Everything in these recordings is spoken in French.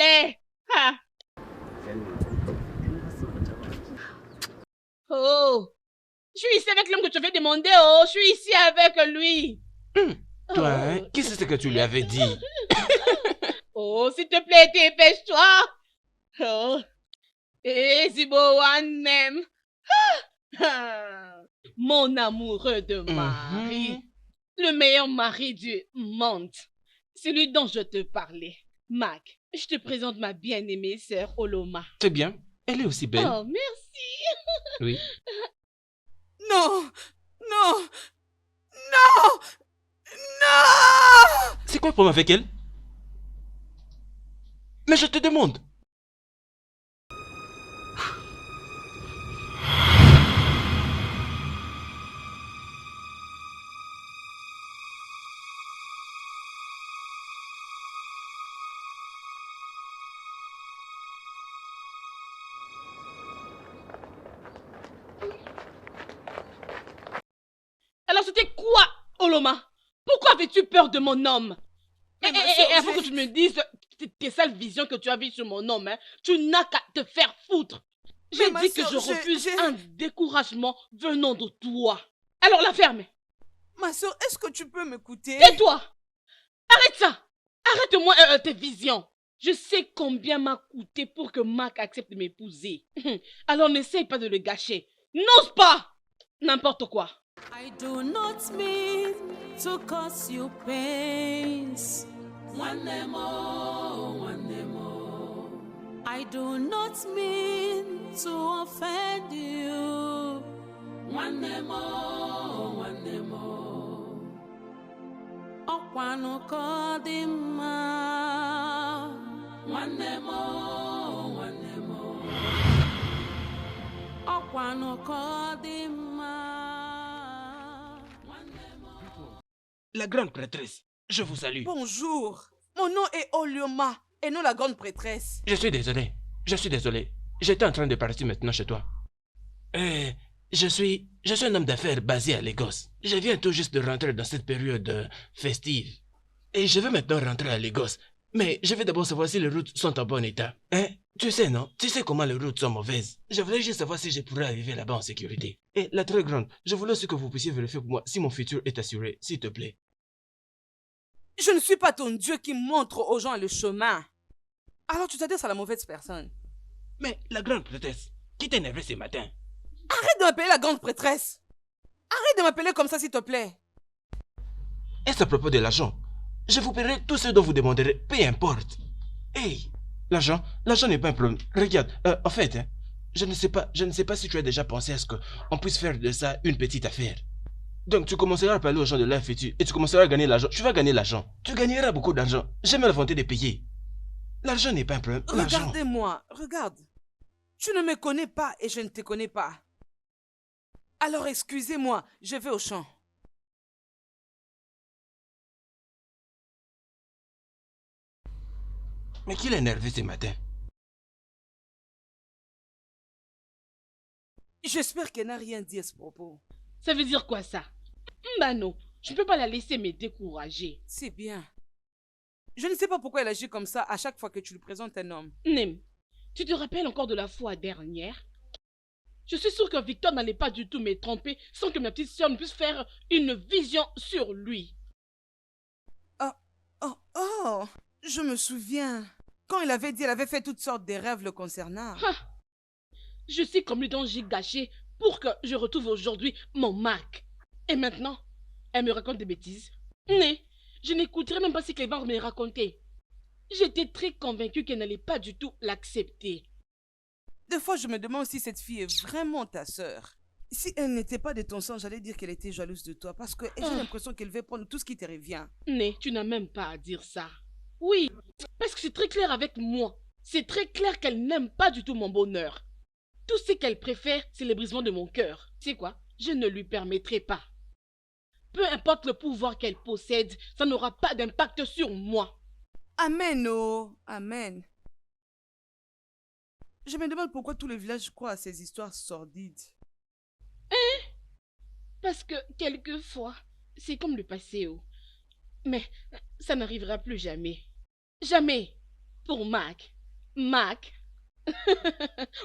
parler. Ah. Oh, je suis ici avec l'homme que tu avais demandé. Oh, je suis ici avec lui. Toi, hein? Qu'est-ce que tu lui avais dit? Oh, s'il te plaît, dépêche-toi. Oh, et Zibowanem. Mon amoureux de mari. Le meilleur mari du monde. Celui dont je te parlais. Mac, je te présente ma bien-aimée sœur Oloma. C'est bien. Elle est aussi belle. Oh, merci. Oui. Non! Non! Non! Non! C'est quoi le problème avec elle? Mais je te demande. Alors c'était quoi, Oloma? Pourquoi avais-tu peur de mon homme? Et avant que tu me dises tes sales visions que tu as vues sur mon homme, hein, tu n'as qu'à te faire foutre. J'ai dit que je refuse un découragement venant de toi. Alors la ferme. Ma soeur, est-ce que tu peux m'écouter? Tais-toi. Arrête ça. Arrête-moi tes visions. Je sais combien m'a coûté pour que Mac accepte de m'épouser. Alors n'essaye pas de le gâcher. N'ose pas. N'importe quoi. I do not mean to cause you pains. One more. I do not mean to offend you. One more. Okwano kodima. One more. Okwano kodima. La grande prêtresse, je vous salue. Bonjour. Mon nom est Oloma et non la grande prêtresse. Je suis désolé. J'étais en train de partir maintenant chez toi. Je suis un homme d'affaires basé à Lagos. Je viens tout juste de rentrer dans cette période festive. Et je veux maintenant rentrer à Lagos. Mais je veux d'abord savoir si les routes sont en bon état. Hein? Tu sais, non? Tu sais comment les routes sont mauvaises. Je voulais juste savoir si je pourrais arriver là-bas en sécurité. Et la très grande, je voulais aussi que vous puissiez vérifier pour moi si mon futur est assuré, s'il te plaît. Je ne suis pas ton Dieu qui montre aux gens le chemin. Alors tu t'adresses à la mauvaise personne. Mais la grande prêtresse, qui t'a énervé ce matin? Arrête de m'appeler la grande prêtresse. Arrête de m'appeler comme ça, s'il te plaît. Est-ce à propos de l'argent? Je vous paierai tout ce dont vous demanderez, peu importe. Hey, l'argent n'est pas un problème. Regarde, en fait, hein, je ne sais pas si tu as déjà pensé à ce qu'on puisse faire de ça une petite affaire. Donc tu commenceras à parler aux gens de leur futur et tu commenceras à gagner l'argent. Tu vas gagner l'argent. Tu gagneras beaucoup d'argent. J'ai même la volonté de payer. L'argent n'est pas un problème. Regardez-moi, regarde. Tu ne me connais pas et je ne te connais pas. Alors excusez-moi, je vais au champ. Mais qui l'a énervé ce matin? J'espère qu'elle n'a rien dit à ce propos. Ça veut dire quoi ça? Bah non, je ne peux pas la laisser me décourager. C'est bien. Je ne sais pas pourquoi elle agit comme ça à chaque fois que tu lui présentes un homme. Nem, tu te rappelles encore de la fois dernière? Je suis sûre que Victor n'allait pas du tout me tromper sans que ma petite soeur ne puisse faire une vision sur lui. Oh, je me souviens. Quand elle avait dit, elle avait fait toutes sortes de rêves le concernant. Je sais combien de temps j'ai gâché pour que je retrouve aujourd'hui mon Mac. Et maintenant, elle me raconte des bêtises. Mais je n'écouterai même pas ce qu'elle va me raconter. J'étais très convaincue qu'elle n'allait pas du tout l'accepter. Des fois, je me demande si cette fille est vraiment ta sœur. Si elle n'était pas de ton sang, j'allais dire qu'elle était jalouse de toi parce que j'ai l'impression qu'elle veut prendre tout ce qui te revient. Mais tu n'as même pas à dire ça. Oui, parce que c'est très clair avec moi. C'est très clair qu'elle n'aime pas du tout mon bonheur. Tout ce qu'elle préfère, c'est le brisement de mon cœur. Tu sais quoi? Je ne lui permettrai pas. Peu importe le pouvoir qu'elle possède, ça n'aura pas d'impact sur moi. Amen, oh, amen. Je me demande pourquoi tout le village croit à ces histoires sordides. Parce que quelquefois, c'est comme le passé, oh. Mais ça n'arrivera plus jamais. Jamais. Pour Mac. Mac.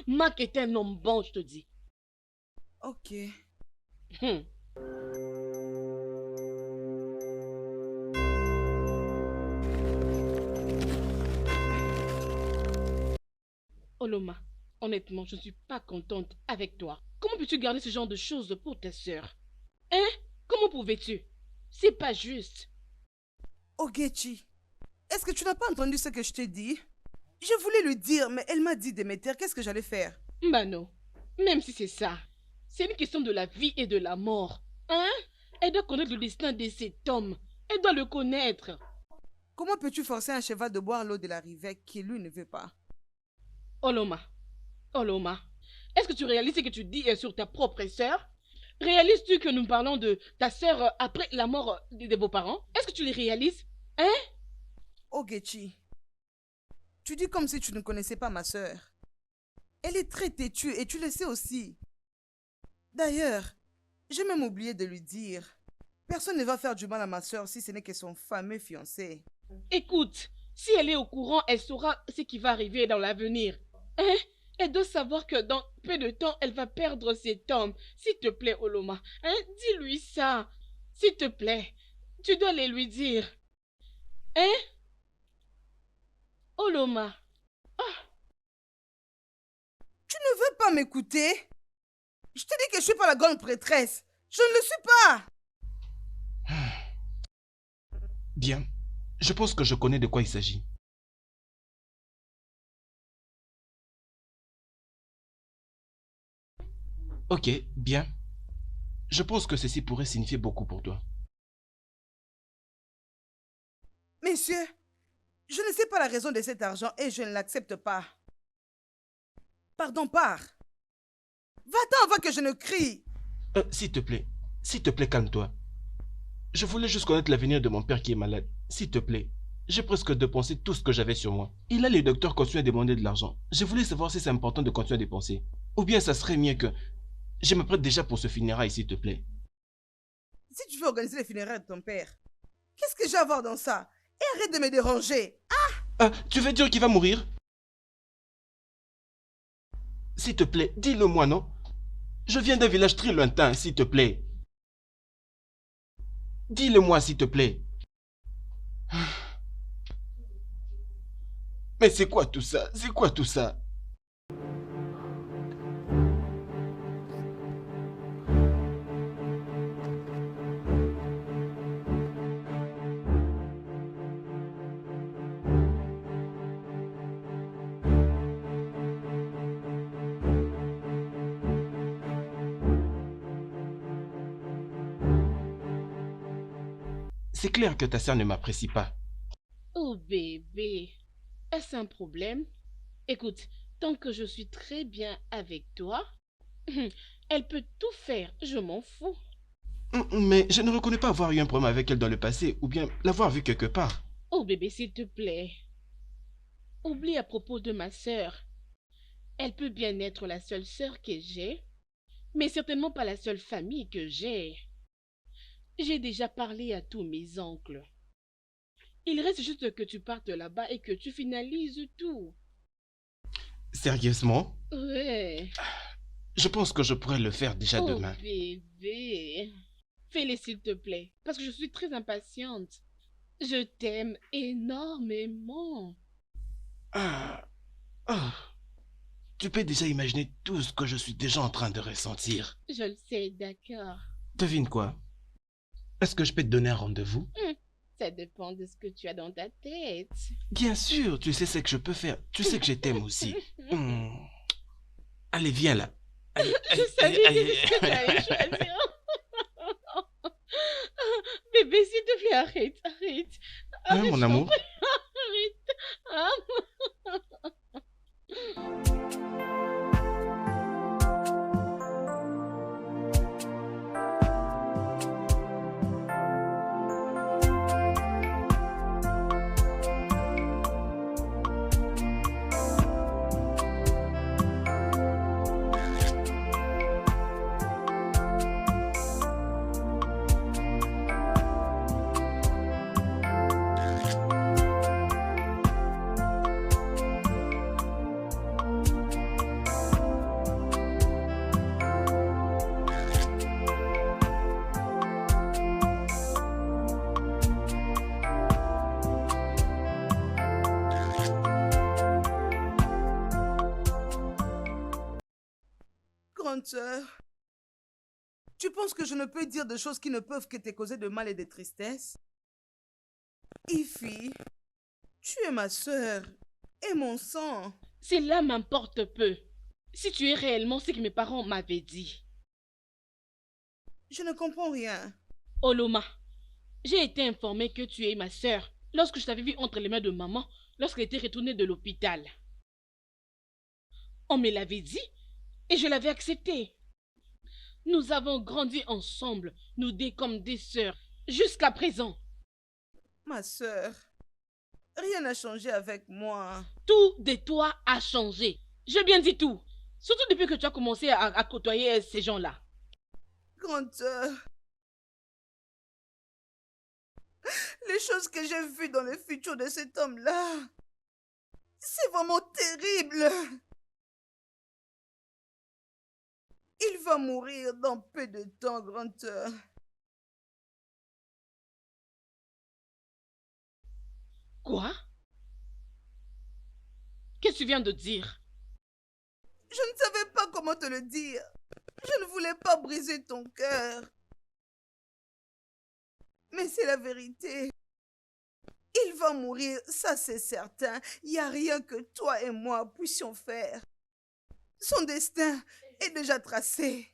Mac est un homme bon, je te dis. Ok. Hum. Oloma, honnêtement, je ne suis pas contente avec toi. Comment peux-tu garder ce genre de choses pour ta sœur? Hein? Comment pouvais-tu? C'est pas juste. Ogechi, est-ce que tu n'as pas entendu ce que je t'ai dit? Je voulais lui dire, mais elle m'a dit de me taire. Qu'est-ce que j'allais faire? Bah non, même si c'est ça, c'est une question de la vie et de la mort. Hein? Elle doit connaître le destin de cet homme. Elle doit le connaître. Comment peux-tu forcer un cheval de boire l'eau de la rivière qui lui ne veut pas? Oloma, Oloma, est-ce que tu réalises ce que tu dis sur ta propre sœur? Réalises-tu que nous parlons de ta sœur après la mort de vos parents? Est-ce que tu les réalises? Hein? Ogechi, tu dis comme si tu ne connaissais pas ma sœur. Elle est très têtue et tu le sais aussi. D'ailleurs, j'ai même oublié de lui dire. Personne ne va faire du mal à ma sœur si ce n'est que son fameux fiancé. Écoute, si elle est au courant, elle saura ce qui va arriver dans l'avenir. Hein? Elle doit savoir que dans peu de temps, elle va perdre cet homme. S'il te plaît, Oloma, hein? Dis-lui ça. S'il te plaît, tu dois les lui dire. Hein? Oloma. Tu ne veux pas m'écouter? Je te dis que je suis pas la grande prêtresse. Je ne le suis pas. Bien. Je pense que je connais de quoi il s'agit. Ok, bien. Je pense que ceci pourrait signifier beaucoup pour toi. Messieurs, je ne sais pas la raison de cet argent et je ne l'accepte pas. Pardon, pars. Va-t'en avant que je ne crie. S'il te plaît, calme-toi. Je voulais juste connaître l'avenir de mon père qui est malade. S'il te plaît, j'ai presque dépensé tout ce que j'avais sur moi. Et là, les docteurs continuent à demander de l'argent. Je voulais savoir si c'est important de continuer à dépenser. Ou bien ça serait mieux que... Je me prête déjà pour ce funérail, s'il te plaît. Si tu veux organiser les funérailles de ton père, qu'est-ce que j'ai à voir dans ça? Et arrête de me déranger. Tu veux dire qu'il va mourir? S'il te plaît, dis-le-moi, non? Je viens d'un village très lointain, s'il te plaît. Dis-le-moi, s'il te plaît. Mais c'est quoi tout ça? C'est quoi tout ça? C'est clair que ta sœur ne m'apprécie pas. Oh bébé, est-ce un problème? Écoute, tant que je suis très bien avec toi, elle peut tout faire, je m'en fous. Mais je ne reconnais pas avoir eu un problème avec elle dans le passé, ou bien l'avoir vue quelque part. Oh bébé, s'il te plaît. Oublie à propos de ma sœur. Elle peut bien être la seule sœur que j'ai, mais certainement pas la seule famille que j'ai. J'ai déjà parlé à tous mes oncles. Il reste juste que tu partes là-bas et que tu finalises tout. Sérieusement? Ouais. Je pense que je pourrais le faire déjà Oh demain. bébé. Fais-le s'il te plaît, parce que je suis très impatiente. Je t'aime énormément. Ah. Ah. Tu peux déjà imaginer tout ce que je suis déjà en train de ressentir. Je le sais, d'accord. Devine quoi? Est-ce que je peux te donner un rendez-vous? Ça dépend de ce que tu as dans ta tête. Bien sûr, tu sais ce que je peux faire. Tu sais que je t'aime aussi. Allez, viens là. Allez, Je allez, savais allez, que c'est ce que tu allais choisir. Bébé, s'il te plaît, arrête, arrête. Hein, Arrête, mon je amour? t'en prie, arrête. Grande sœur, tu penses que je ne peux dire de choses qui ne peuvent que te causer de mal et de tristesse? Ifi, tu es ma sœur et mon sang. Cela m'importe peu. Si tu es réellement ce que mes parents m'avaient dit. Je ne comprends rien. Oloma, j'ai été informée que tu es ma sœur lorsque je t'avais vue entre les mains de maman lorsqu'elle était retournée de l'hôpital. On me l'avait dit et je l'avais accepté. Nous avons grandi ensemble, nous deux comme des sœurs, jusqu'à présent. Ma sœur, rien n'a changé avec moi. Tout de toi a changé. J'ai bien dit tout. Surtout depuis que tu as commencé à côtoyer ces gens-là. Grande sœur, les choses que j'ai vues dans le futur de cet homme-là, c'est vraiment terrible. Il va mourir dans peu de temps, grande sœur. Quoi? Qu'est-ce que tu viens de dire? Je ne savais pas comment te le dire. Je ne voulais pas briser ton cœur. Mais c'est la vérité. Il va mourir, ça c'est certain. Il n'y a rien que toi et moi puissions faire. Son destin est déjà tracé.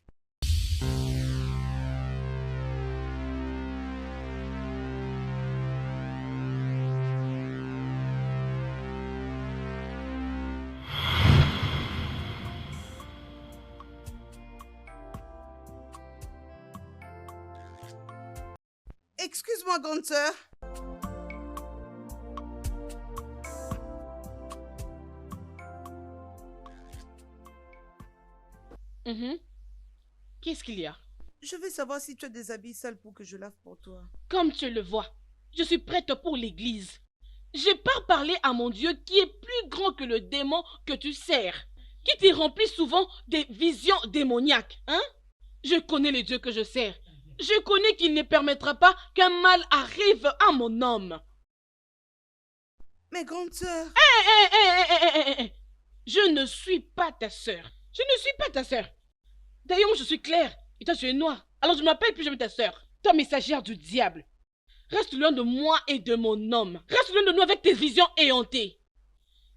Excuse-moi, grande sœur. Qu'est-ce qu'il y a? Je veux savoir si tu as des habits sales pour que je lave pour toi. Comme tu le vois, je suis prête pour l'église. J'ai pas parlé à mon Dieu qui est plus grand que le démon que tu sers, qui te remplit souvent des visions démoniaques, hein? Je connais les dieux que je sers. Je connais qu'il ne permettra pas qu'un mal arrive à mon homme. Mais grande sœur... Je ne suis pas ta sœur. Je ne suis pas ta sœur. D'ailleurs, moi, je suis claire et toi, tu es noire. Alors, je ne m'appelle plus jamais ta sœur. Toi, messagère du diable. Reste loin de moi et de mon homme. Reste loin de nous avec tes visions éhontées.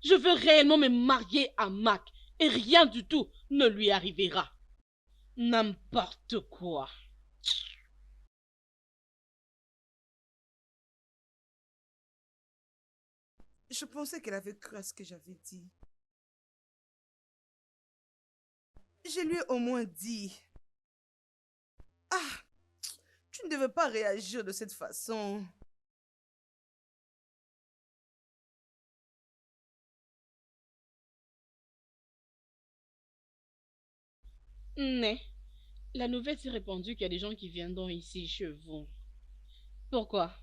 Je veux réellement me marier à Mac et rien du tout ne lui arrivera. N'importe quoi. Je pensais qu'elle avait cru à ce que j'avais dit. Je lui ai au moins dit. Ah, tu ne devais pas réagir de cette façon. Mais la nouvelle s'est répandue qu'il y a des gens qui viendront ici chez vous. Pourquoi?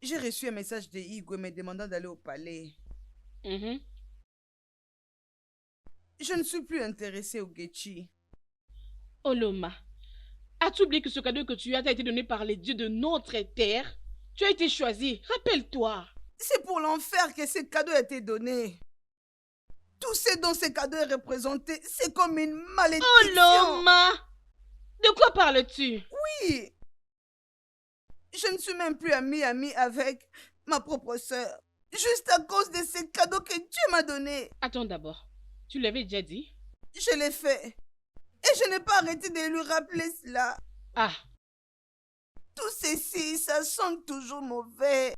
J'ai reçu un message de Igwe me demandant d'aller au palais. Je ne suis plus intéressée au Gechi. Oloma, as-tu oublié que ce cadeau que tu as t'a été donné par les dieux de notre terre? Tu as été choisi, rappelle-toi. C'est pour l'enfer que ce cadeau a été donné. Tout ce dont ce cadeau est représenté, c'est comme une malédiction. Oloma, de quoi parles-tu? Oui. Je ne suis même plus amie avec ma propre sœur. Juste à cause de ces cadeaux que Dieu m'a donnés. Attends d'abord, tu l'avais déjà dit? Je l'ai fait. Et je n'ai pas arrêté de lui rappeler cela. Ah. Tout ceci, ça sent toujours mauvais.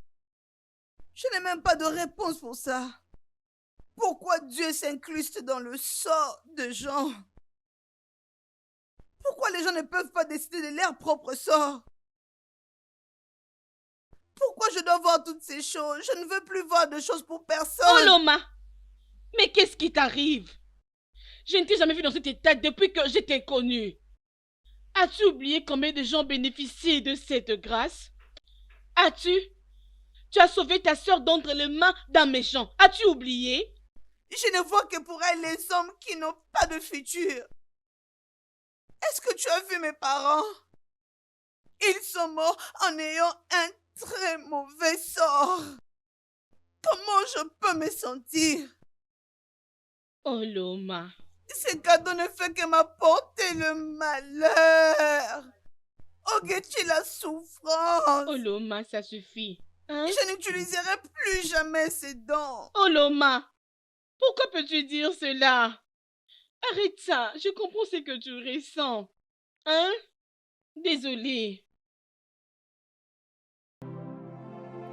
Je n'ai même pas de réponse pour ça. Pourquoi Dieu s'incruste dans le sort de gens? Pourquoi les gens ne peuvent pas décider de leur propre sort? Pourquoi je dois voir toutes ces choses? Je ne veux plus voir de choses pour personne. Oloma, mais qu'est-ce qui t'arrive? Je ne t'ai jamais vu dans cet état depuis que je t'ai connu. As-tu oublié combien de gens bénéficient de cette grâce? Tu as sauvé ta sœur d'entre les mains d'un méchant. As-tu oublié? Je ne vois que pour elle les hommes qui n'ont pas de futur. Est-ce que tu as vu mes parents? Ils sont morts en ayant un très mauvais sort. Comment je peux me sentir? Oloma. Ces cadeaux ne font que m'apporter le malheur. Ogechi, la souffrance. Oloma, ça suffit. Hein? Je n'utiliserai plus jamais ces dents. Oloma, pourquoi peux-tu dire cela? Arrête ça, je comprends ce que tu ressens. Hein? Désolée.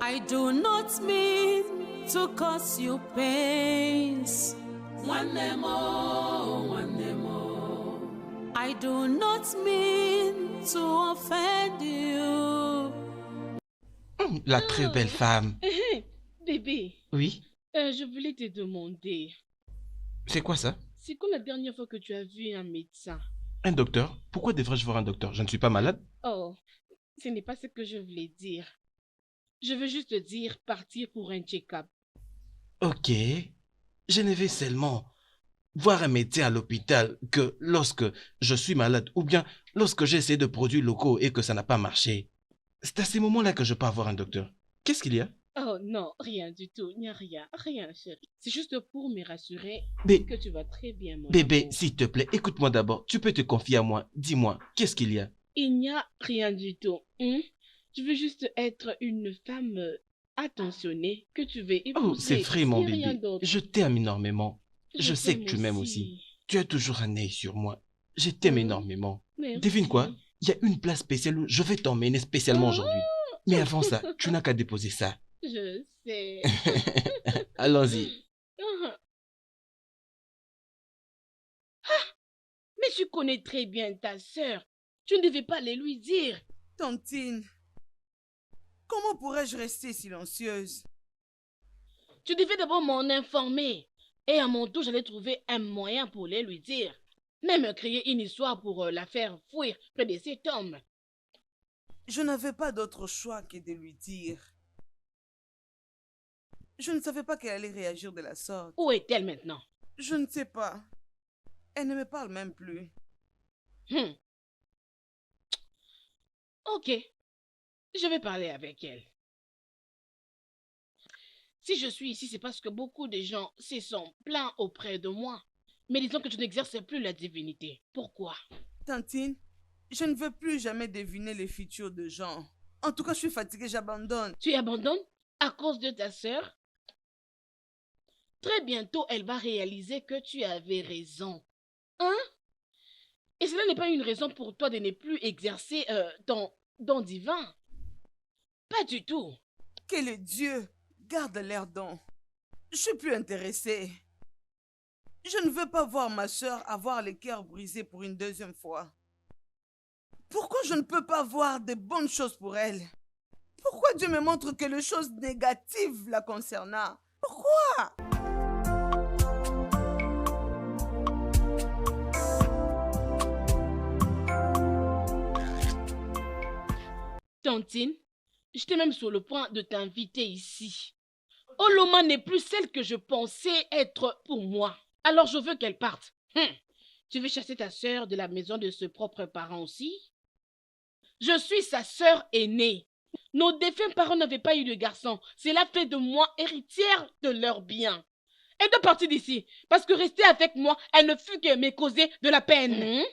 I do not mean to cause you pains. One more. I do not mean to offend you. La très belle femme. Bébé, Oui? je voulais te demander, C'est quoi ça? c'est quand la dernière fois que tu as vu un médecin? Un docteur? Pourquoi devrais-je voir un docteur? Je ne suis pas malade? Oh, ce n'est pas ce que je voulais dire. Je veux juste dire partir pour un check-up. Ok. Je ne vais seulement voir un médecin à l'hôpital que lorsque je suis malade ou bien lorsque j'ai essayé de produits locaux et que ça n'a pas marché. C'est à ces moments-là que je peux avoir un docteur. Qu'est-ce qu'il y a? Oh non, rien du tout, il n'y a rien, rien chérie. C'est juste pour me rassurer Mais, que tu vas très bien, mon bébé, amour. s'il te plaît, écoute-moi d'abord. Tu peux te confier à moi. Dis-moi, qu'est-ce qu'il y a? Il n'y a rien du tout. Je veux juste être une femme attentionnée que tu veux épouser. Oh, c'est vrai, mon Il n'y a rien bébé. d'autre. Je t'aime énormément. Je sais t'aime que tu m'aimes aussi. Tu as toujours un œil sur moi. Je t'aime énormément. Merci. Devine quoi? Il y a une place spéciale où je vais t'emmener spécialement aujourd'hui. Mais avant ça, tu n'as qu'à déposer ça. Je sais. Allons-y. Mais tu connais très bien ta sœur. Tu ne devais pas les lui dire. Tantine, comment pourrais-je rester silencieuse? Tu devais d'abord m'en informer. Et à mon tour, j'allais trouver un moyen pour les lui dire. Même créer une histoire pour la faire fuir près de cet homme. Je n'avais pas d'autre choix que de lui dire. Je ne savais pas qu'elle allait réagir de la sorte. Où est-elle maintenant? Je ne sais pas. Elle ne me parle même plus. Ok, je vais parler avec elle. Si je suis ici, c'est parce que beaucoup de gens se sont plaints auprès de moi. Mais disons que tu n'exerces plus la divinité. Pourquoi? Tantine, je ne veux plus jamais deviner les futurs de gens. En tout cas, je suis fatiguée, j'abandonne. Tu abandonnes à cause de ta sœur? Très bientôt, elle va réaliser que tu avais raison. Hein? Et cela n'est pas une raison pour toi de ne plus exercer ton don divin. Pas du tout. Que le Dieu garde l'air don. Je suis plus intéressée. Je ne veux pas voir ma sœur avoir le cœur brisé pour une deuxième fois. Pourquoi je ne peux pas voir de bonnes choses pour elle? Pourquoi Dieu me montre que les choses négatives la concernant? Pourquoi? Tantine, j'étais même sur le point de t'inviter ici. Oloma n'est plus celle que je pensais être pour moi. Alors je veux qu'elle parte. Tu veux chasser ta sœur de la maison de ses propres parents aussi? Je suis sa sœur aînée. Nos défunts parents n'avaient pas eu de garçon. Cela fait de moi héritière de leurs biens. Elle doit partir d'ici, parce que rester avec moi, elle ne fut que me causer de la peine.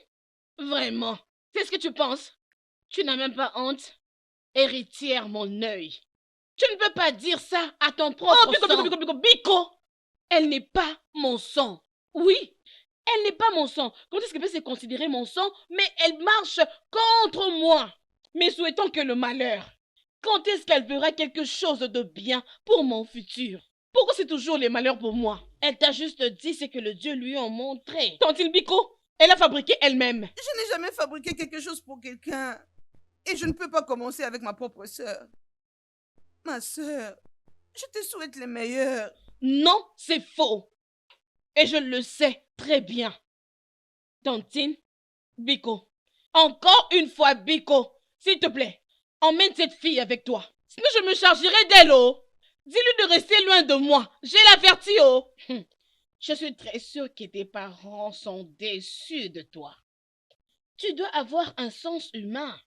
Vraiment, c'est ce que tu penses? Tu n'as même pas honte? Héritière, mon œil. Tu ne peux pas dire ça à ton propre sang. Biko! Elle n'est pas mon sang. Oui, elle n'est pas mon sang. Comment est-ce qu'elle peut se considérer mon sang? Mais elle marche contre moi. Mais souhaitons que le malheur. Quand est-ce qu'elle verra quelque chose de bien pour mon futur? Pourquoi c'est toujours les malheurs pour moi? Elle t'a juste dit ce que le Dieu lui a montré. Tantine Biko, elle a fabriqué elle-même. Je n'ai jamais fabriqué quelque chose pour quelqu'un. Et je ne peux pas commencer avec ma propre sœur. Ma sœur, je te souhaite le meilleur. Non, c'est faux. Et je le sais très bien. Tantine, Biko. Encore une fois, Biko. S'il te plaît, emmène cette fille avec toi. Sinon, je me chargerai d'elle, oh. Dis-lui de rester loin de moi. J'ai l'averti, oh. Je suis très sûre que tes parents sont déçus de toi. Tu dois avoir un sens humain.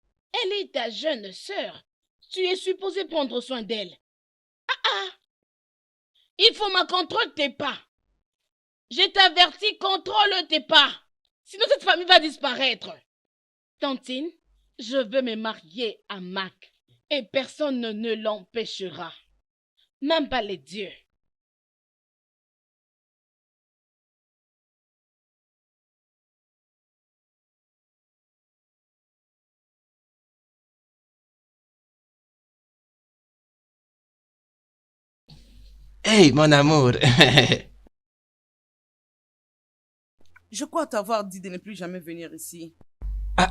Elle est ta jeune sœur. Tu es supposé prendre soin d'elle. Il faut me contrôler tes pas. Je t'avertis, contrôle tes pas. Sinon cette famille va disparaître. Tantine, je veux me marier à Mac. Et personne ne l'empêchera. Même pas les dieux. Hey, mon amour. Je crois t'avoir dit de ne plus jamais venir ici. Ah,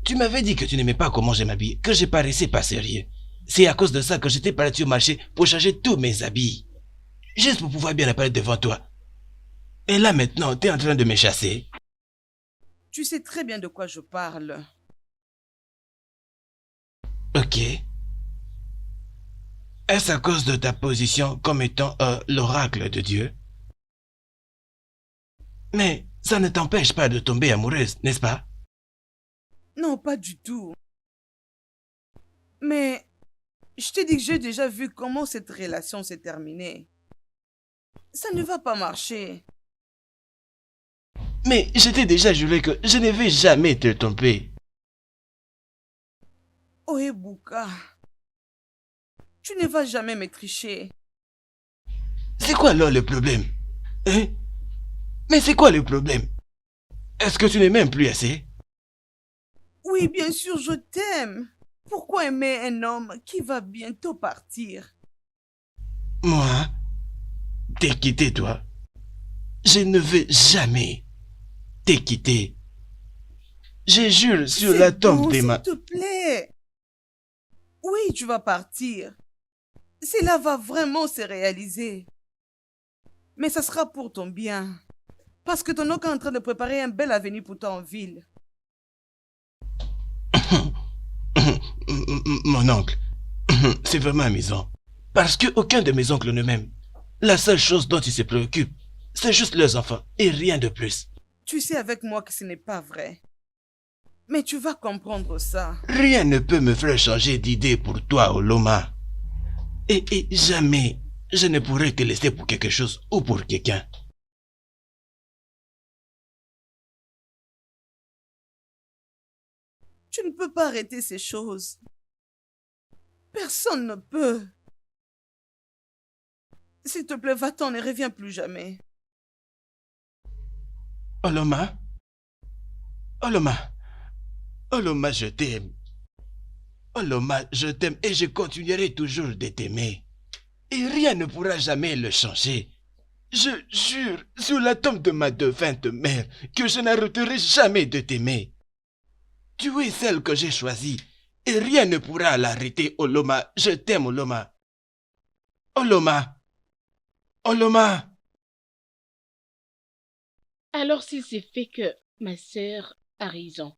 tu m'avais dit que tu n'aimais pas comment je m'habille, que je paraissais pas sérieux. C'est à cause de ça que j'étais parti au marché pour changer tous mes habits. Juste pour pouvoir bien apparaître devant toi. Et là maintenant, t'es en train de me chasser. Tu sais très bien de quoi je parle. Ok. Est-ce à cause de ta position comme étant l'oracle de Dieu? Mais ça ne t'empêche pas de tomber amoureuse, n'est-ce pas? Non, pas du tout. Mais je t'ai dit que j'ai déjà vu comment cette relation s'est terminée. Ça ne va pas marcher. Mais je t'ai déjà juré que je ne vais jamais te tromper. Oh Ebuka, tu ne vas jamais me tricher. C'est quoi alors le problème? Hein? Mais c'est quoi le problème? Est-ce que tu ne m'aimes plus assez? Oui, bien sûr, je t'aime. Pourquoi aimer un homme qui va bientôt partir? Moi? T'es quitté, toi? Je ne veux jamais te quitter. Je jure sur la tombe des mains. S'il te plaît. Oui, tu vas partir. Cela va vraiment se réaliser. Mais ça sera pour ton bien. Parce que ton oncle est en train de préparer un bel avenir pour toi en ville. Mon oncle, c'est vraiment amusant. Parce que aucun de mes oncles ne m'aime. La seule chose dont ils se préoccupent, c'est juste leurs enfants et rien de plus. Tu sais avec moi que ce n'est pas vrai. Mais tu vas comprendre ça. Rien ne peut me faire changer d'idée pour toi, Oloma. Et jamais je ne pourrai te laisser pour quelque chose ou pour quelqu'un. Tu ne peux pas arrêter ces choses. Personne ne peut. S'il te plaît, va-t'en, ne reviens plus jamais. Oloma? Oloma? Oloma, je t'aime. Oloma, je t'aime et je continuerai toujours de t'aimer. Et rien ne pourra jamais le changer. Je jure sur la tombe de ma défunte mère que je n'arrêterai jamais de t'aimer. Tu es celle que j'ai choisie et rien ne pourra l'arrêter, Oloma. Je t'aime, Oloma. Oloma. Oloma. Alors s'il s'est fait que ma sœur a raison,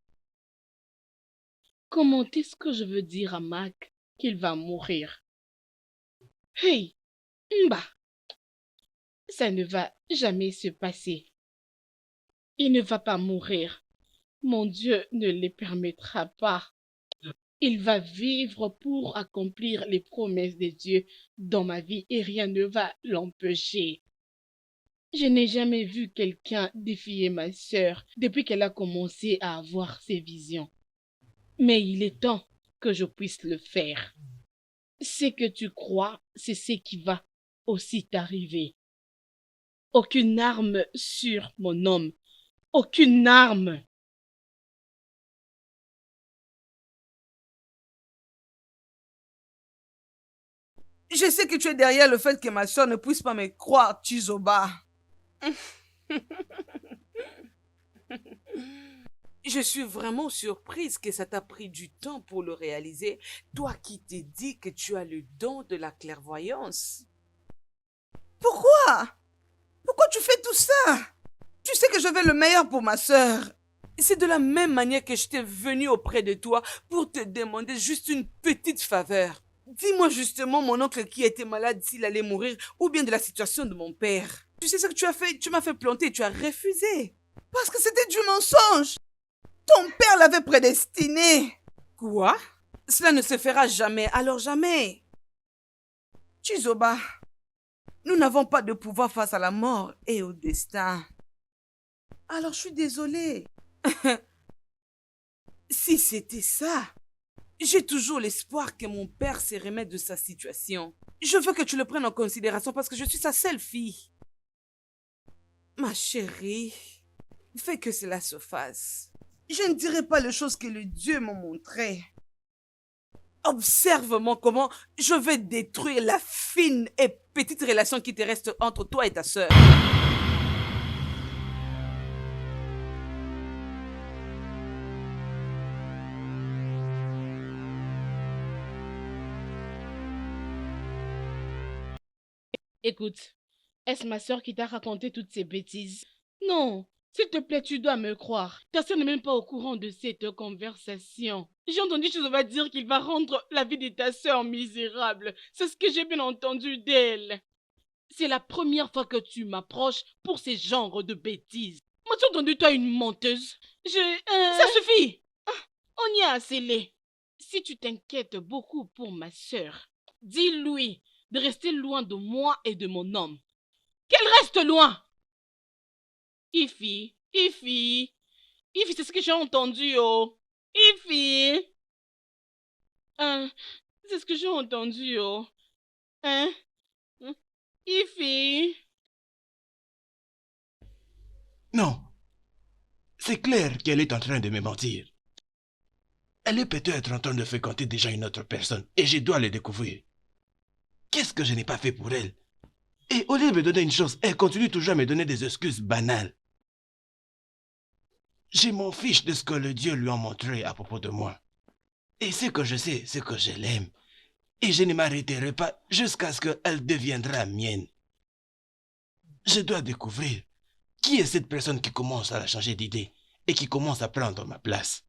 comment est-ce que je veux dire à Mac qu'il va mourir? Hey, Mba, ça ne va jamais se passer. Il ne va pas mourir. Mon Dieu ne le permettra pas. Il va vivre pour accomplir les promesses de Dieu dans ma vie et rien ne va l'empêcher. Je n'ai jamais vu quelqu'un défier ma sœur depuis qu'elle a commencé à avoir ses visions. Mais il est temps que je puisse le faire. Ce que tu crois, c'est ce qui va aussi t'arriver. Aucune arme sur mon homme. Aucune arme. Je sais que tu es derrière le fait que ma soeur ne puisse pas me croire, Chizoba. Je suis vraiment surprise que ça t'a pris du temps pour le réaliser. Toi qui t'es dit que tu as le don de la clairvoyance. Pourquoi? Pourquoi tu fais tout ça? Tu sais que je veux le meilleur pour ma sœur. C'est de la même manière que j'étais venue auprès de toi pour te demander juste une petite faveur. Dis-moi justement mon oncle qui était malade s'il allait mourir ou bien de la situation de mon père. Tu sais ce que tu as fait? Tu m'as fait planter et tu as refusé. Parce que c'était du mensonge. Ton père l'avait prédestiné. Quoi? Cela ne se fera jamais, alors jamais. Chizoba, Nous n'avons pas de pouvoir face à la mort et au destin. Alors je suis désolée. Si c'était ça, j'ai toujours l'espoir que mon père se remette de sa situation. Je veux que tu le prennes en considération parce que je suis sa seule fille. Ma chérie, fais que cela se fasse. Je ne dirai pas les choses que le Dieu m'a montrées. Observe-moi comment je vais détruire la fine et petite relation qui te reste entre toi et ta sœur. Écoute, est-ce ma sœur qui t'a raconté toutes ces bêtises? Non, s'il te plaît, tu dois me croire. Ta sœur n'est même pas au courant de cette conversation. J'ai entendu chose va dire qu'il va rendre la vie de ta sœur misérable. C'est ce que j'ai bien entendu d'elle. C'est la première fois que tu m'approches pour ces genres de bêtises. M'as-tu entendu, toi, une menteuse? Ça suffit! On y a assez laid. Si tu t'inquiètes beaucoup pour ma sœur, dis-lui de rester loin de moi et de mon homme. Qu'elle reste loin! Ifi, c'est ce que j'ai entendu, oh. Ifi! C'est ce que j'ai entendu, oh. Ifi! Non. C'est clair qu'elle est en train de me mentir. Elle est peut-être en train de fréquenter déjà une autre personne et je dois le découvrir. Qu'est-ce que je n'ai pas fait pour elle? Et au lieu de me donner une chance, elle continue toujours à me donner des excuses banales. Je m'en fiche de ce que le Dieu lui a montré à propos de moi. Et ce que je sais, c'est que je l'aime. Et je ne m'arrêterai pas jusqu'à ce qu'elle deviendra mienne. Je dois découvrir qui est cette personne qui commence à la changer d'idée et qui commence à prendre ma place.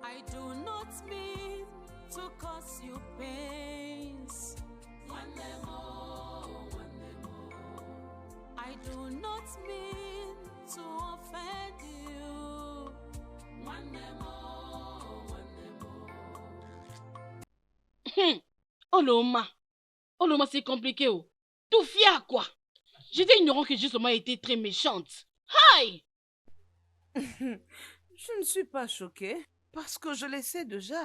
I do not mean to cause you pains. I do not mean to offend you. Oloma, c'est compliqué, oh. Tout fier, quoi. J'étais ignorant que j'ai seulement été très méchante. Aïe! Je ne suis pas choquée parce que je le sais déjà.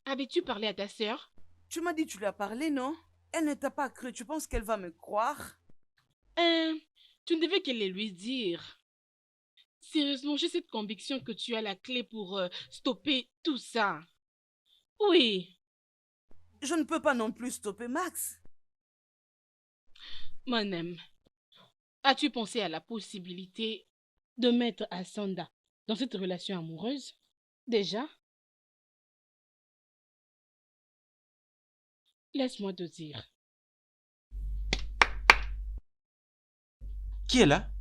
Avais-tu parlé à ta sœur? Tu m'as dit que tu lui as parlé, non? Elle ne t'a pas cru. Tu penses qu'elle va me croire? Tu ne devais que le lui dire. Sérieusement, j'ai cette conviction que tu as la clé pour stopper tout ça. Oui. Je ne peux pas non plus stopper Max. Mon aime, as-tu pensé à la possibilité de mettre Asanda dans cette relation amoureuse? Déjà? Laisse-moi te dire. Qui est là?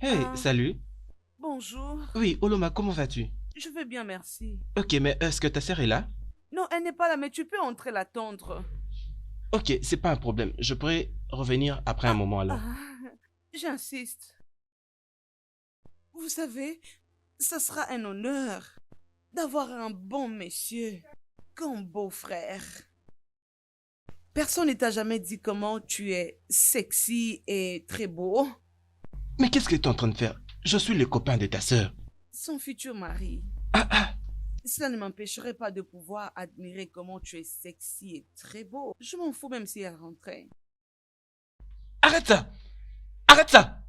Hey, salut. Bonjour. Oui, Oloma, comment vas-tu? Je vais bien, merci. Ok, mais est-ce que ta sœur est là? Non, elle n'est pas là, mais tu peux entrer l'attendre. Ok, c'est pas un problème. Je pourrais revenir après un moment alors. J'insiste. Vous savez, ça sera un honneur d'avoir un bon monsieur comme beau-frère. Personne ne t'a jamais dit comment tu es sexy et très beau. Mais qu'est-ce que tu es en train de faire? Je suis le copain de ta sœur. Son futur mari. Cela ne m'empêcherait pas de pouvoir admirer comment tu es sexy et très beau. Je m'en fous même si elle rentrait. Arrête ça! Arrête ça!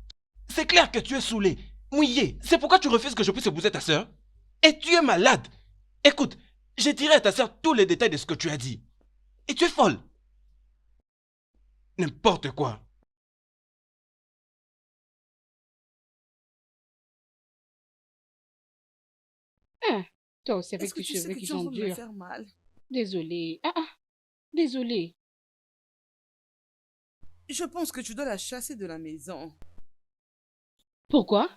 C'est clair que tu es saoulé, mouillé. C'est pourquoi tu refuses que je puisse épouser ta sœur? Et tu es malade. Écoute, j'ai tiré à ta sœur tous les détails de ce que tu as dit. Et tu es folle. N'importe quoi. Toi aussi avec Est-ce que tes tu sais cheveux que qui tu es en sont train de me durs. faire mal? Désolée. Désolée. Je pense que tu dois la chasser de la maison. Pourquoi?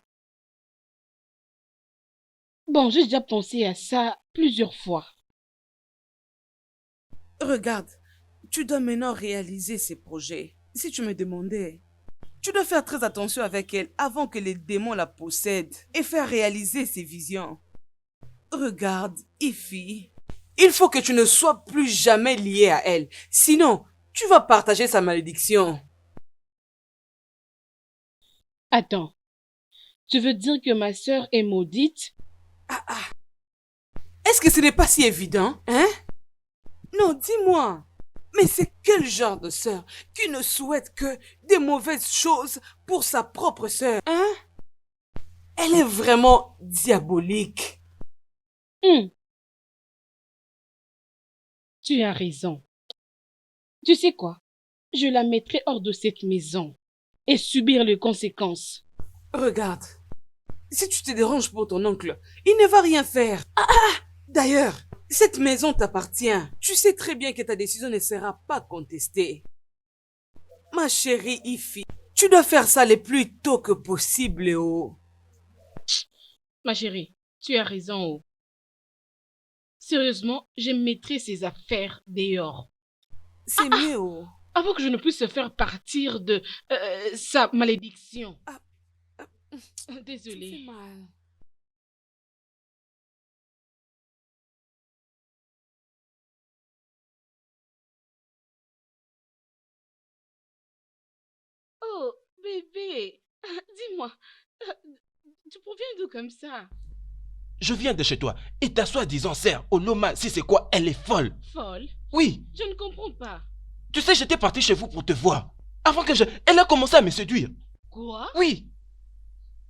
Bon, j'ai déjà pensé à ça plusieurs fois. Regarde, tu dois maintenant réaliser ces projets. Si tu me demandais, Tu dois faire très attention avec elle avant que les démons la possèdent et faire réaliser ses visions. Regarde, Ify, il faut que tu ne sois plus jamais lié à elle. Sinon, tu vas partager sa malédiction. Attends, tu veux dire que ma sœur est maudite? Est-ce que ce n'est pas si évident, hein? Non, dis-moi. Mais c'est quel genre de sœur qui ne souhaite que des mauvaises choses pour sa propre sœur, hein? Elle est vraiment diabolique. Tu as raison. Tu sais quoi? Je la mettrai hors de cette maison et subir les conséquences. Regarde, si tu te déranges pour ton oncle, il ne va rien faire. D'ailleurs, cette maison t'appartient. Tu sais très bien que ta décision ne sera pas contestée. Ma chérie Ify, tu dois faire ça le plus tôt que possible, oh. Ma chérie, tu as raison. Oh. Sérieusement, je mettrai ces affaires dehors. C'est mieux, oh. Avant que je ne puisse faire partir de sa malédiction. Désolée. Ça fait mal. Oh, bébé, dis-moi, tu proviens d'où comme ça? Je viens de chez toi et ta soi-disant sœur, Oloma, si c'est quoi, elle est folle. Folle? Oui, Je ne comprends pas. tu sais, j'étais parti chez vous pour te voir. Avant que je... Elle a commencé à me séduire. Quoi? Oui.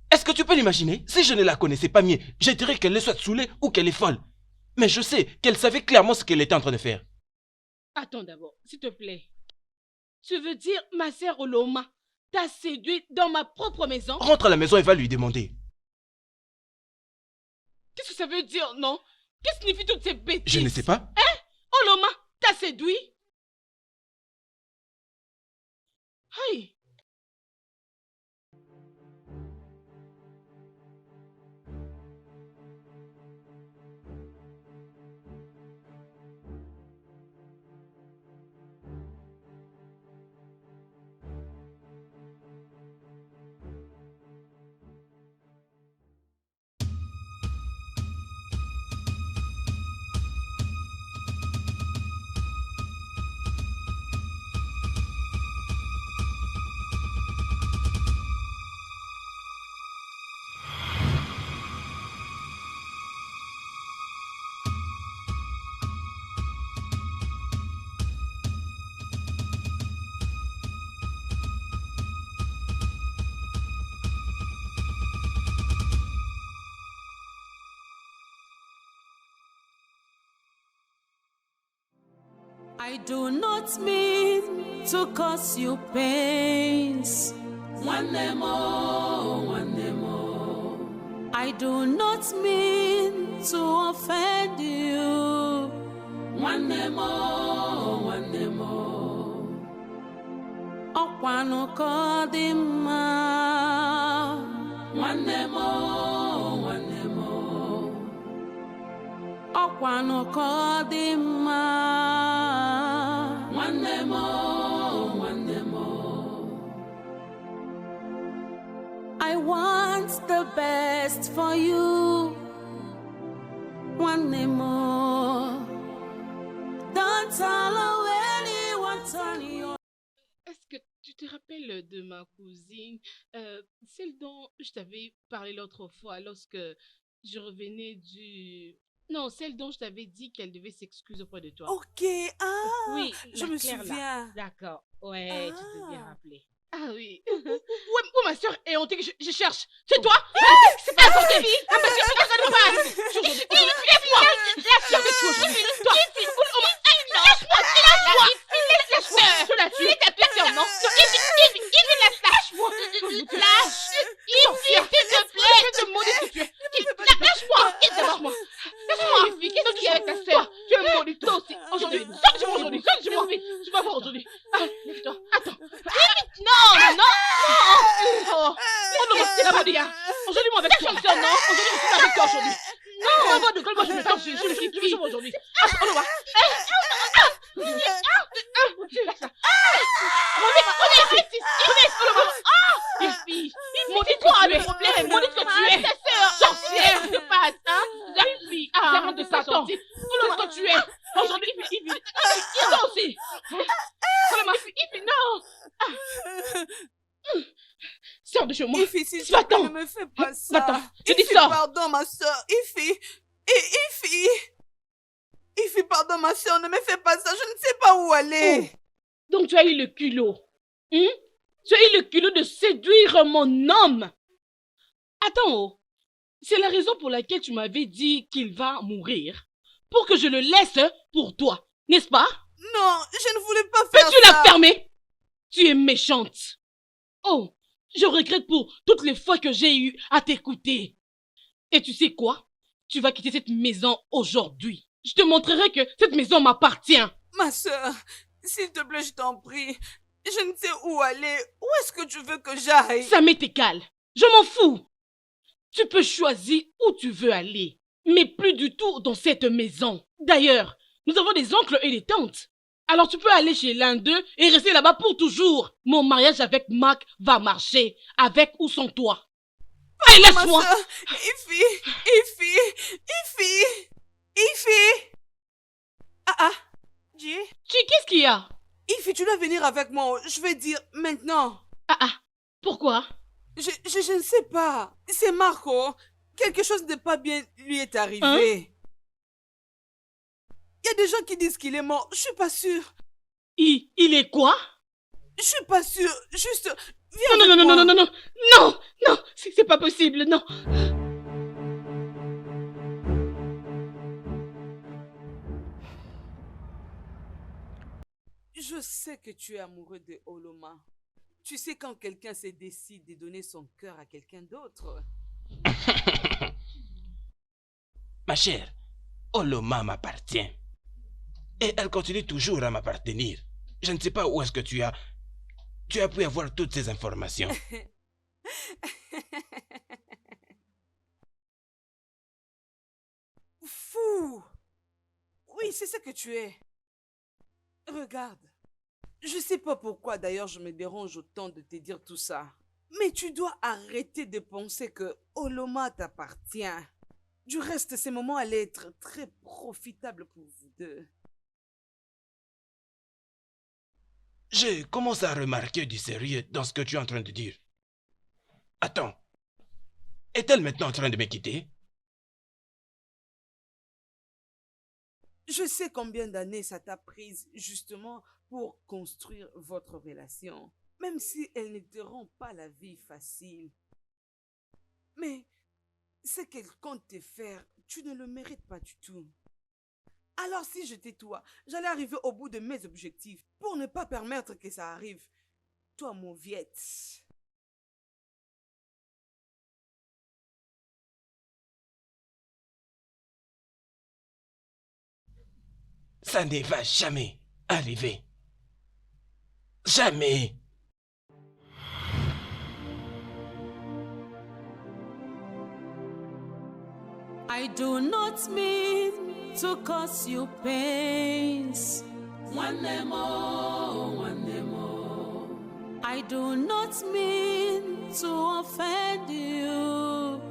Est-ce que tu peux l'imaginer? Si je ne la connaissais pas mieux, je dirais qu'elle est soit saoulée ou qu'elle est folle. Mais je sais qu'elle savait clairement ce qu'elle était en train de faire. Attends d'abord, s'il te plaît. Tu veux dire ma sœur Oloma t'a séduite dans ma propre maison? Rentre à la maison et va lui demander. Qu'est-ce que ça veut dire, non? Qu'est-ce que signifient toutes ces bêtises? Je ne sais pas. Oloma t'a séduit? Aïe! I do not mean to cause you pains. One more. I do not mean to offend you. One more. Okwano kodima. One more. Okwano kodima. One more. I want the best for you. One more. Don't allow anyone turn you. Est-ce que tu te rappelles de ma cousine, celle dont je t'avais parlé l'autre fois lorsque je revenais du... Non, celle dont je t'avais dit qu'elle devait s'excuser auprès de toi. Ok, Oui, je la me Claire, là. souviens. D'accord, ouais, tu t'es bien Ah. rappelé. Ah oui. Où ma soeur est hantée que je cherche? C'est toi? C'est pas ton fille? Ah, ma soeur, personne ne passe. Laisse-moi. Toi. Lâche-moi. Je la tue. Ta personne, non? Lâche-moi. Lâche. S'il te plaît. Je te maudis que tu es. Lâche-moi. Lâche-moi. Laisse-moi. Qu'est-ce que tu es avec ta soeur? Tu es maudit toi aussi. Aujourd'hui. Sors-moi aujourd'hui. Sors-moi. Tu vas voir aujourd'hui. Ah, lève-toi. Attends. Non. Oh, non, c'est la maudit. Aujourd'hui, moi avec toi. Non, aujourd'hui, je suis avec toi aujourd'hui. Non, de quel moi je me sens, je me suis tué aujourd'hui. Ah, on le voit. Lâche ça. Revenez, on le voit. es ta sœur sorcière de base, hein? Ifi, avant de sortir. Voilà ce que tu es. Aujourd'hui, Ifi, toi aussi. Voilà, Ifi, non. Sors de chez moi. Ifi, s'il te plaît, ne me fais pas ça. Va-t'en. Je dis Ifi, sors. pardon, ma soeur. Ifi. Ifi, pardon, ma soeur, ne me fais pas ça. Je ne sais pas où aller. Oh. Donc tu as eu le culot. Hein? Tu as eu le culot de séduire mon homme. Attends, oh. C'est la raison pour laquelle tu m'avais dit qu'il va mourir. Pour que je le laisse pour toi. N'est-ce pas? Non, je ne voulais pas faire ça. Peux-tu la fermer? Tu es méchante. Oh, je regrette pour toutes les fois que j'ai eu à t'écouter. Et tu sais quoi? Tu vas quitter cette maison aujourd'hui. Je te montrerai que cette maison m'appartient. Ma soeur, s'il te plaît, je t'en prie. Je ne sais où aller. Où est-ce que tu veux que j'aille? Ça m'est égal. Je m'en fous. Tu peux choisir où tu veux aller. Mais plus du tout dans cette maison. D'ailleurs, nous avons des oncles et des tantes. Alors tu peux aller chez l'un d'eux et rester là-bas pour toujours. Mon mariage avec Mac va marcher, avec ou sans toi. Allez, laisse-moi. Ifi. Jay. Qu'est-ce qu'il y a? Ifi, tu dois venir avec moi. Je vais dire maintenant. Pourquoi? Je ne sais pas. C'est Marco. Quelque chose de pas bien lui est arrivé. Hein? Il y a des gens qui disent qu'il est mort. Je suis pas sûre. Il est quoi? Je suis pas sûre. Juste, viens Non, avec moi. non, c'est pas possible, non. Je sais que tu es amoureux de Oloma. Tu sais quand quelqu'un se décide de donner son cœur à quelqu'un d'autre. Ma chère, Oloma m'appartient. Et elle continue toujours à m'appartenir. Je ne sais pas où est-ce que tu as pu avoir toutes ces informations. Fou! Oui, c'est ce que tu es. Regarde. Je sais pas pourquoi d'ailleurs je me dérange autant de te dire tout ça. Mais tu dois arrêter de penser que Oloma t'appartient. Du reste, ces moments allaient être très profitables pour vous deux. Je commence à remarquer du sérieux dans ce que tu es en train de dire. Attends. Est-elle maintenant en train de me quitter? Je sais combien d'années ça t'a prise justement pour construire votre relation. Même si elle ne te rend pas la vie facile. Mais ce qu'elle compte te faire, tu ne le mérites pas du tout. Alors si j'étais toi, j'allais arriver au bout de mes objectifs pour ne pas permettre que ça arrive. Toi, mauviette. Ça ne va jamais arriver. Jamais. I do not mean to cause you pains. One more. I do not mean to offend you.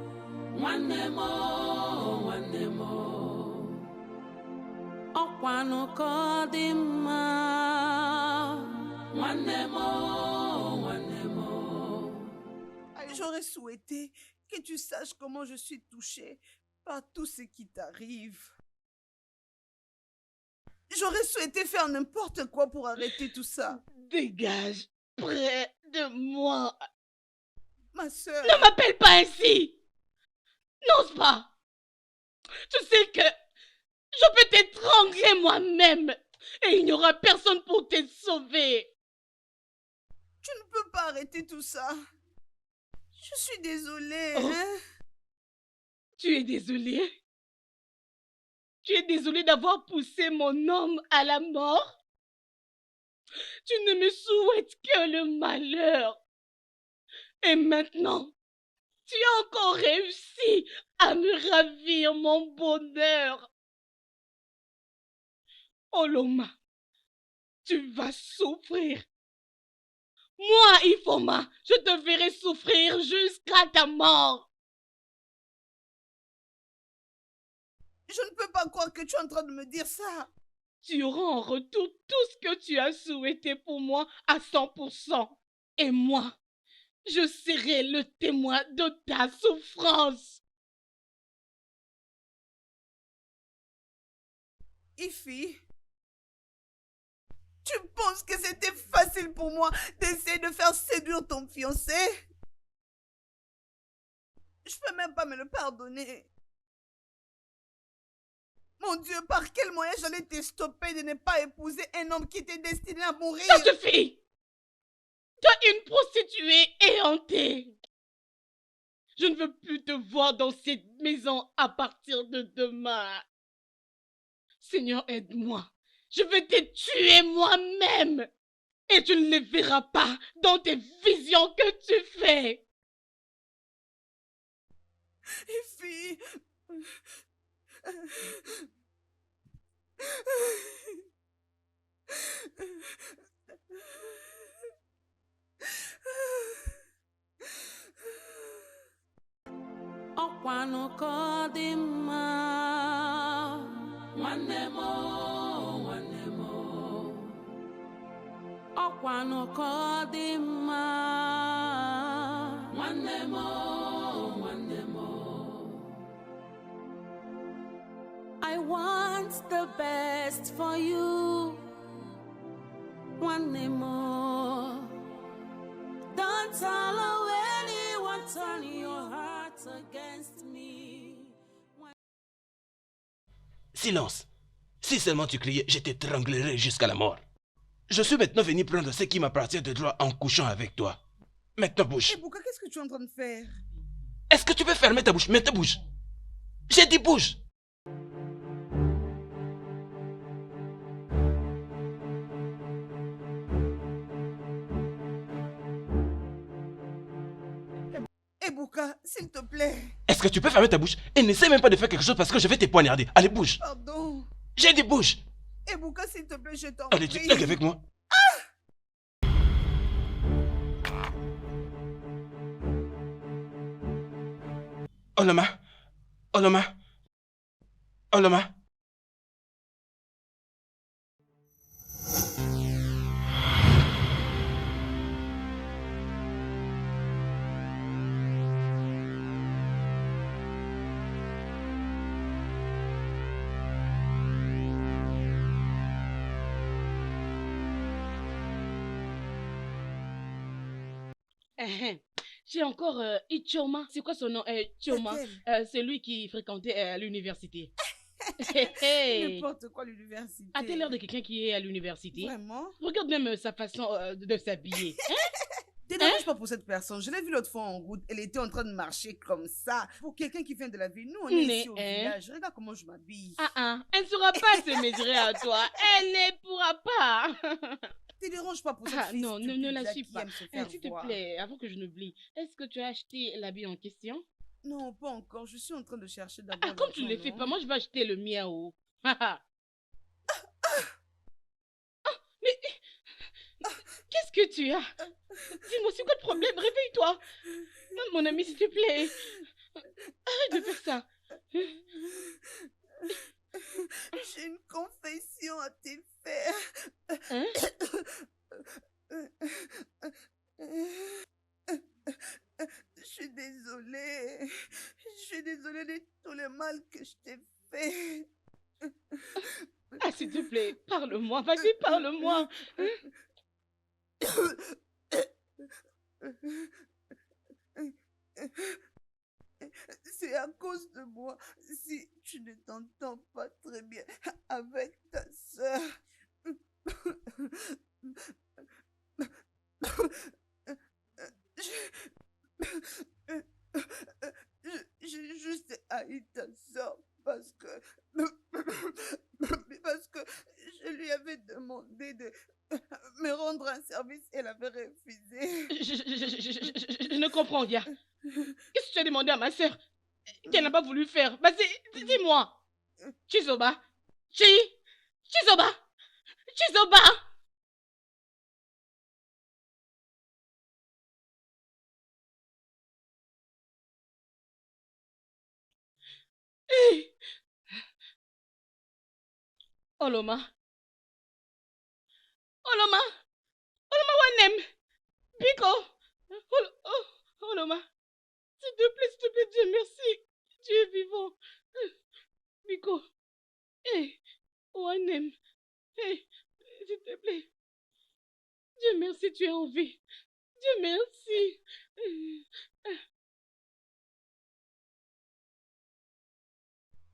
One more. Okwano kodima. One more. J'aurais souhaité que tu saches comment je suis touchée par tout ce qui t'arrive. J'aurais souhaité faire n'importe quoi pour arrêter tout ça. Dégage près de moi. Ma soeur. Ne m'appelle pas ainsi. N'ose pas. Tu sais que je peux t'étrangler moi-même et il n'y aura personne pour te sauver. Tu ne peux pas arrêter tout ça. Je suis désolée. Oh. Hein? Tu es désolé? Tu es désolé d'avoir poussé mon homme à la mort? Tu ne me souhaites que le malheur. Et maintenant, tu as encore réussi à me ravir mon bonheur. Oloma, tu vas souffrir. Moi, Ifoma, je te verrai souffrir jusqu'à ta mort. Je ne peux pas croire que tu es en train de me dire ça. Tu auras en retour tout ce que tu as souhaité pour moi à 100%. Et moi, je serai le témoin de ta souffrance. Ify, tu penses que c'était facile pour moi d'essayer de faire séduire ton fiancé? Je peux même pas me le pardonner. Mon Dieu, par quel moyen j'allais te stopper de ne pas épouser un homme qui était destiné à mourir? Ça suffit! Tu es une prostituée éhantée. Je ne veux plus te voir dans cette maison à partir de demain. Seigneur, aide-moi. Je vais te tuer moi-même. Et tu ne les verras pas dans tes visions que tu fais. Ify. ọkwanụ ka ọ dị mma nwanne m nwanne m ọkwanụ ka ọ dị mma nwanne m nwanne m I want the best for you nwanne m don't allow anyone turn your heart against me. Silence. Si seulement tu criais, je t'étranglerais jusqu'à la mort. Je suis maintenant venu prendre ce qui m'appartient de droit en couchant avec toi. Maintenant bouge. Ebuka, qu'est-ce que tu es en train de faire? Est-ce que tu peux fermer ta bouche? Maintenant bouge. J'ai dit bouge. Ebuka, s'il te plaît. Est-ce que tu peux fermer ta bouche et n'essaie même pas de faire quelque chose parce que je vais te poignarder. Allez, bouge. Pardon. J'ai dit bouge. Ebuka, s'il te plaît, je t'en Allez, tu prie. plaques avec moi. Oloma. Oloma. Oloma. J'ai encore Ichoma. C'est quoi son nom? Ichoma. Lequel? C'est lui qui fréquentait l'université. N'importe quoi, l'université. A-t-elle l'air de quelqu'un qui est à l'université? Vraiment? Regarde même sa façon de s'habiller. T'énerve pas pour cette personne. Je l'ai vue l'autre fois en route. Elle était en train de marcher comme ça. Pour quelqu'un qui vient de la ville, nous on est ici au village. Regarde comment je m'habille. Elle ne saura pas se mesurer à toi. Elle ne pourra pas. Te dérange pas pour cette fille Non, stupide ne la là suis qui pas. aime se faire S'il te voir. plaît, avant que je n'oublie, est-ce que tu as acheté l'habit en question? Non, pas encore. Je suis en train de chercher d'abord. Comme tu ne le fais pas, moi je vais acheter le mien. Mais qu'est-ce que tu as? Dis-moi, c'est quoi le problème? Réveille-toi. Mon ami, s'il te plaît. Arrête de faire ça. J'ai une confession à te faire. Hein? Je suis désolée. Je suis désolée de tout le mal que je t'ai fait. S'il te plaît, parle-moi. Vas-y, parle-moi. C'est à cause de moi si tu ne t'entends pas très bien avec ta sœur. J'ai juste haï ta sœur parce que je lui avais demandé de me rendre un service et elle avait refusé. Je ne comprends rien. Qu'est-ce que tu as demandé à ma sœur qu'elle n'a pas voulu faire? Vas-y, dis-moi. Chizoba. Chizoba. Chizoba. Oloma. Oloma. Oloma Wanem. Biko. Oloma. S'il te plaît, Dieu merci. Tu es vivant. Biko. Hey, Wanem. Hey, s'il te plaît. Dieu merci, tu es en vie. Dieu merci.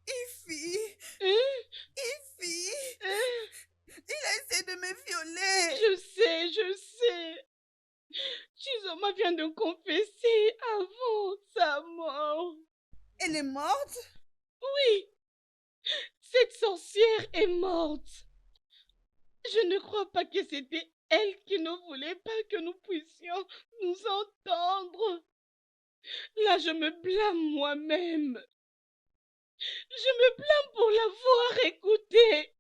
Ifi, Hein? Ifi, Hein? il a essayé de me violer. Je sais. Chizoma vient de confesser avant sa mort. Elle est morte? Oui, cette sorcière est morte. Je ne crois pas que c'était elle qui ne voulait pas que nous puissions nous entendre. Là, je me blâme moi-même. Je me blâme pour l'avoir écoutée.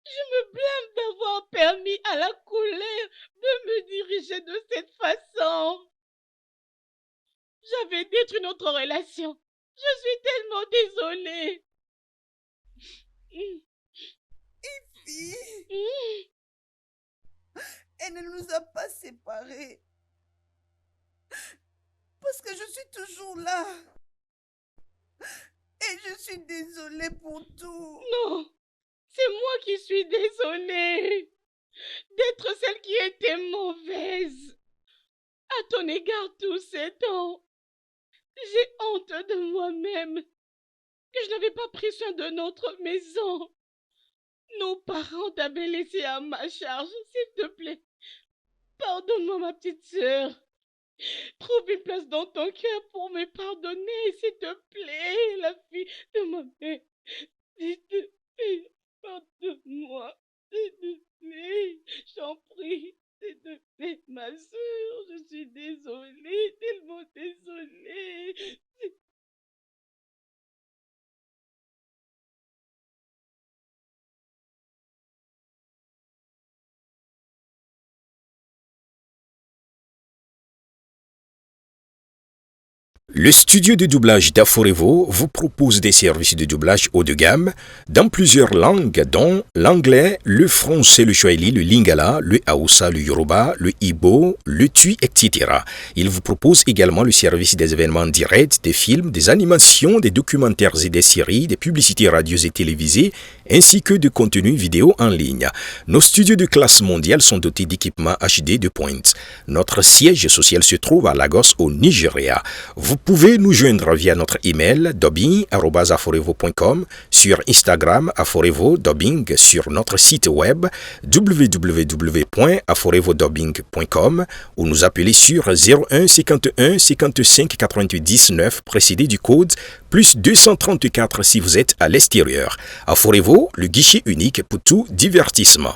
Je me blâme d'avoir permis à la colère de me diriger de cette façon. J'avais détruit notre relation. Je suis tellement désolée. Ifi, elle ne nous a pas séparés. Parce que je suis toujours là. Et je suis désolée pour tout. Non, c'est moi qui suis désolée d'être celle qui était mauvaise à ton égard tous ces temps. J'ai honte de moi-même que je n'avais pas pris soin de notre maison. Nos parents t'avaient laissé à ma charge, s'il te plaît. Pardonne-moi, ma petite sœur. Trouve une place dans ton cœur pour me pardonner, s'il te plaît, la fille de ma mère. S'il te plaît, pardonne-moi, s'il te plaît, j'en prie, s'il te plaît, ma sœur, je suis désolée, tellement désolée. Le studio de doublage d'Aforevo vous propose des services de doublage haut de gamme dans plusieurs langues dont l'anglais, le français, le swahili, le lingala, le hausa, le yoruba, le igbo, le tui, etc. Il vous propose également le service des événements directs, des films, des animations, des documentaires et des séries, des publicités radios et télévisées, ainsi que de contenus vidéo en ligne. Nos studios de classe mondiale sont dotés d'équipements HD de pointe. Notre siège social se trouve à Lagos au Nigeria. Vous pouvez nous joindre via notre email dubbing@aforevo.com, sur Instagram Aforevo Dubbing, sur notre site web www.aforevodubbing.com ou nous appeler sur 01 51 55 88 19 précédé du code plus 234 si vous êtes à l'extérieur. Aforevo, le guichet unique pour tout divertissement.